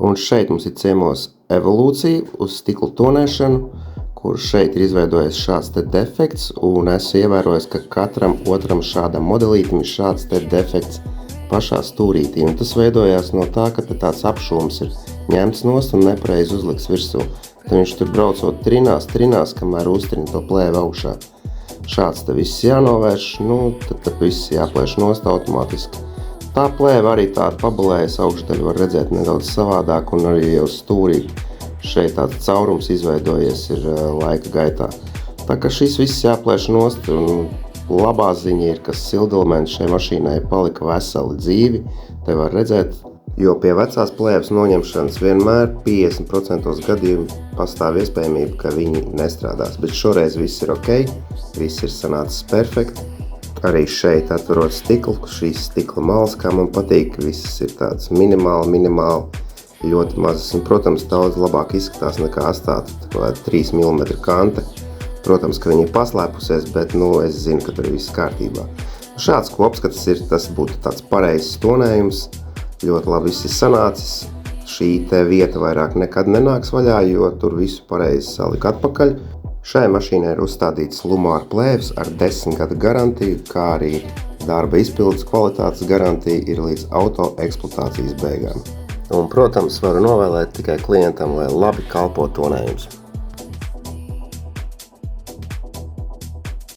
Un šeit mums ir ciemos evolūcija uz stikla tonēšanu, kur šeit ir izveidojies šāds te defekts, un esmu ievērojis, ka katram otram šādam modelītim ir šāds te defekts pašā stūrītī. Un tas veidojās no tā, ka tāds apšūms ir ņemts nost un nepareizi uzliks virsū. Tad viņš tur braucot trinās, kamēr uztrina to plēvi augšā. Šāds te viss jānovērš, tad viss jāplēš nost automātiski. Tā plēva arī tāda pabalējas augšdaļa var redzēt nedaudz savādāk, un arī jau stūrī šeit tāds caurums izveidojies ir laika gaitā. Tā kā šis viss jāplēš nost, un labā ziņa ir, ka sildelementi šai mašīnai palika veseli dzīvi, te var redzēt, jo pie vecās plēves noņemšanas vienmēr 50% gadījumu pastāv iespējamība, ka viņi nestrādās, bet šoreiz viss ir ok, viss ir sanācis perfekti. Arī šeit atverot stiklu, šīs stikla malas, kā man patīk, visas ir tādas minimāli, ļoti mazas, un, protams, daudz labāk izskatās nekā atstāta 3 mm kante. Protams, ka viņi ir paslēpusies, bet, es zinu, ka tur ir viss kārtībā. Šāds kopskats ir, tas būtu tāds pareizs tonējums, ļoti labi viss ir sanācis. Šī te vieta vairāk nekad nenāks vaļā, jo tur visu pareizi salika atpakaļ. Šai mašīnai ir uzstādīts Lumāra plēvis ar 10 gadu garantiju, kā arī darba izpildes kvalitātes garantija ir līdz auto eksploatācijas beigām. Un, protams, varu novēlēt tikai klientam, lai labi kalpo tonējums.